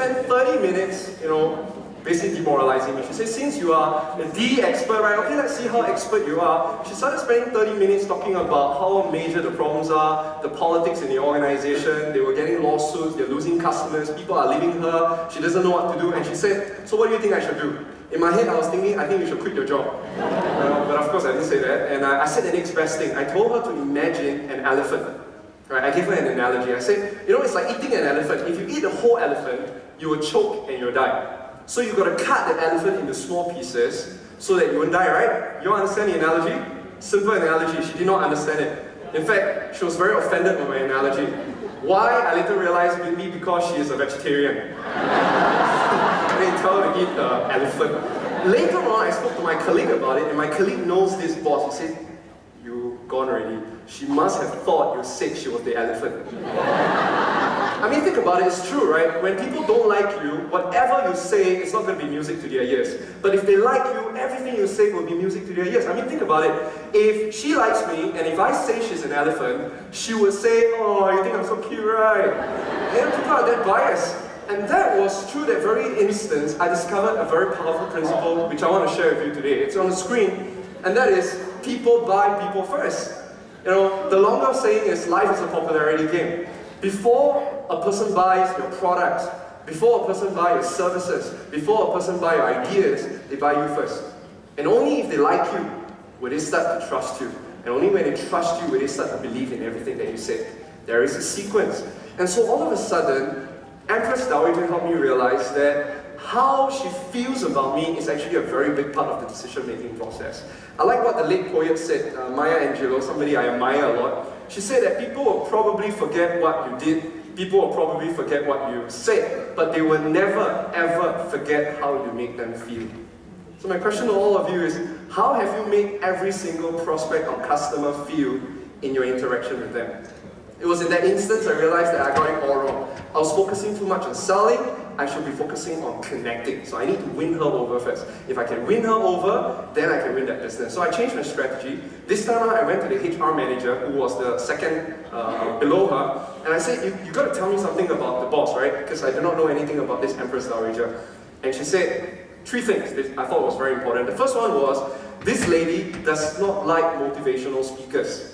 spent 30 minutes, basically demoralizing me. She said, since you are the expert, right, okay, let's see how expert you are. She started spending 30 minutes talking about how major the problems are, the politics in the organization, they were getting lawsuits, they're losing customers, people are leaving her, she doesn't know what to do, and she said, so what do you think I should do? In my head, I was thinking, I think you should quit your job. But of course, I didn't say that, and I said the next best thing. I told her to imagine an elephant. Right, I gave her an analogy. I said, it's like eating an elephant. If you eat the whole elephant, you will choke and you'll die. So you've got to cut the elephant into small pieces so that you won't die, right? You understand the analogy? Simple analogy. She did not understand it. In fact, she was very offended by my analogy. Why? I later realized maybe because she is a vegetarian. I didn't tell her to eat the elephant. Later on, I spoke to my colleague about it, and my colleague knows this boss. He said, "You gone already. She must have thought you said she was the elephant." I mean, think about it, it's true, right? When people don't like you, whatever you say, it's not going to be music to their ears. But if they like you, everything you say will be music to their ears. I mean, think about it. If she likes me, and if I say she's an elephant, she would say, "Oh, you think I'm so cute, right?" And people are that biased. And that was true that very instance. I discovered a very powerful principle, which I want to share with you today. It's on the screen, and that is, people buy people first. The longer saying is, life is a popularity game. Before a person buys your products, before a person buys your services, before a person buys your ideas, they buy you first. And only if they like you, will they start to trust you. And only when they trust you, will they start to believe in everything that you said. There is a sequence. And so all of a sudden, Empress Dowager helped me realize that how she feels about me is actually a very big part of the decision-making process. I like what the late poet said, Maya Angelou, somebody I admire a lot. She said that people will probably forget what you did, people will probably forget what you said, but they will never ever forget how you make them feel. So my question to all of you is, how have you made every single prospect or customer feel in your interaction with them? It was in that instance I realized that I got it all wrong. I was focusing too much on selling. I should be focusing on connecting. So I need to win her over first. If I can win her over, then I can win that business. So I changed my strategy. This time I went to the HR manager, who was the second below her, and I said, you got to tell me something about the boss, right? Because I do not know anything about this Empress Dowager. And she said 3 things that I thought was very important. The first one was, this lady does not like motivational speakers.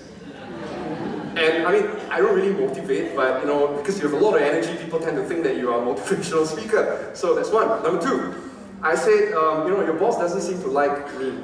And I mean, I don't really motivate, but because you have a lot of energy, people tend to think that you are a motivational speaker. So that's one. Number 2, I said, your boss doesn't seem to like me.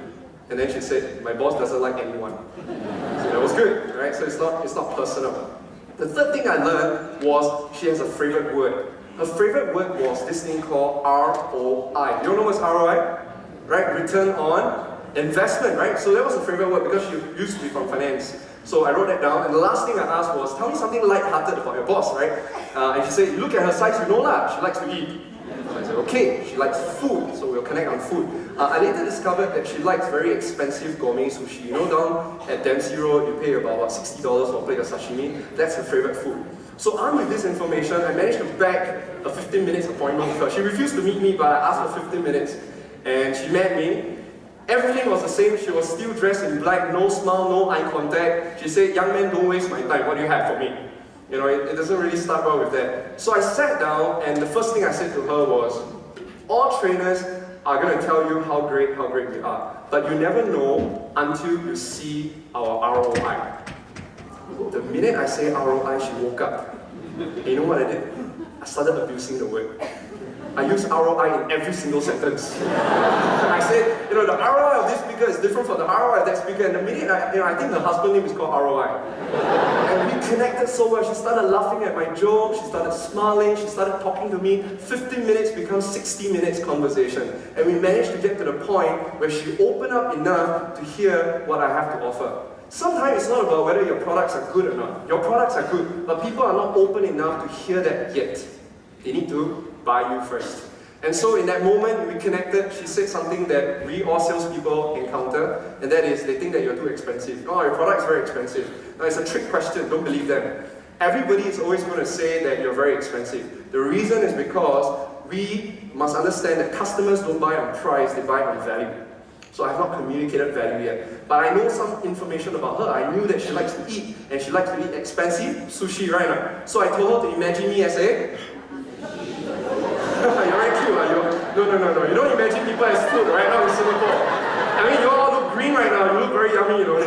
And then she said, my boss doesn't like anyone. So that was good, right? So it's not personal. The third thing I learned was she has a favorite word. Her favorite word was this thing called ROI. You don't know what's ROI? Right? Return on investment, right? So that was her favorite word because she used to be from finance. So I wrote that down, and the last thing I asked was, tell me something light-hearted about your boss, right? And she said, look at her size, you know lah, she likes to eat. So I said, okay, she likes food, so we'll connect on food. I later discovered that she likes very expensive gourmet sushi. Down at Dempsey Road, you pay about $60 for a plate of sashimi. That's her favorite food. So armed with this information, I managed to bag a 15 minutes appointment with her. She refused to meet me, but I asked for 15 minutes, and she met me. Everything was the same. She was still dressed in black, no smile, no eye contact. She said, young man, don't waste my time. What do you have for me? It doesn't really start well with that. So I sat down, and the first thing I said to her was, all trainers are going to tell you how great we are. But you never know until you see our ROI. The minute I say ROI, she woke up. And you know what I did? I started abusing the word. I use ROI in every single sentence. I said, the ROI of this speaker is different from the ROI of that speaker. And the minute, I think her husband's name is called ROI. And we connected so well. She started laughing at my jokes. She started smiling. She started talking to me. 15 minutes becomes 60 minutes conversation. And we managed to get to the point where she opened up enough to hear what I have to offer. Sometimes it's not about whether your products are good or not. Your products are good, but people are not open enough to hear that yet. They need to buy you first. And so in that moment, we connected. She said something that we all salespeople encounter, and that is, they think that you're too expensive. Oh, your product is very expensive. Now, it's a trick question, don't believe them. Everybody is always going to say that you're very expensive. The reason is because we must understand that customers don't buy on price, they buy on value. So I have not communicated value yet. But I know some information about her. I knew that she likes to eat, and she likes to eat expensive sushi, right now. So I told her to imagine me as a No. You don't imagine people as food right now in Singapore. I mean, you all look green right now. You look very yummy, you know.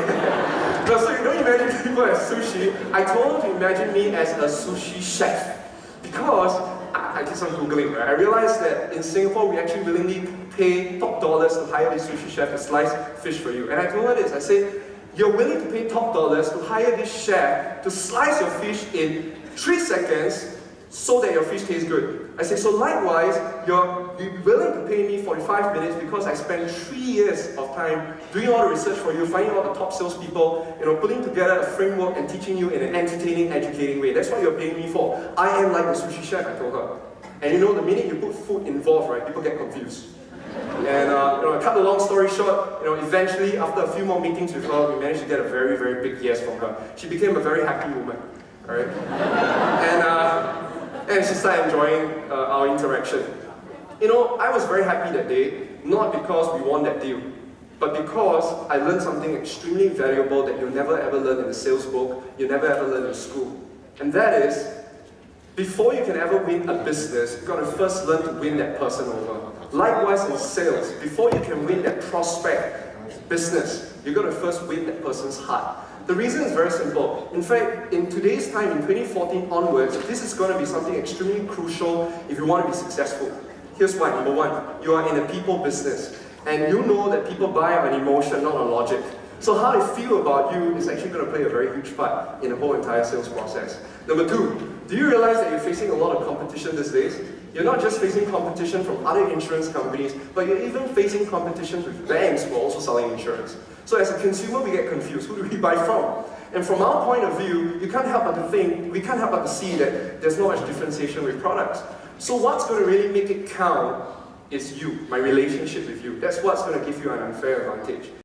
No, so you don't imagine people as sushi. I told them to imagine me as a sushi chef. Because I did some Googling, right? I realized that in Singapore, we actually willingly pay top dollars to hire this sushi chef to slice fish for you. And I told her this, I said, you're willing to pay top dollars to hire this chef to slice your fish in 3 seconds so that your fish tastes good. I said, so likewise, you're willing to pay me 45 minutes because I spent 3 years of time doing all the research for you, finding all the top salespeople, putting together a framework and teaching you in an entertaining, educating way. That's what you're paying me for. I am like the sushi chef, I told her. And the minute you put food involved, right, people get confused. And cut the long story short, eventually after a few more meetings with her, we managed to get a very, very big yes from her. She became a very happy woman, all right? And she started enjoying our interaction. I was very happy that day, not because we won that deal, but because I learned something extremely valuable that you'll never ever learn in a sales book, you'll never ever learn in school. And that is, before you can ever win a business, you've got to first learn to win that person over. Likewise in sales, before you can win that prospect business, you've got to first win that person's heart. The reason is very simple. In fact, in today's time, in 2014 onwards, this is going to be something extremely crucial if you want to be successful. Here's why. Number one, you are in a people business. And you know that people buy on emotion, not on logic. So how they feel about you is actually going to play a very huge part in the whole entire sales process. Number two, do you realize that you're facing a lot of competition these days? You're not just facing competition from other insurance companies, but you're even facing competition with banks who are also selling insurance. So as a consumer, we get confused. Who do we buy from? And from our point of view, we can't help but to see that there's not much differentiation with products. So what's going to really make it count is you, my relationship with you. That's what's going to give you an unfair advantage.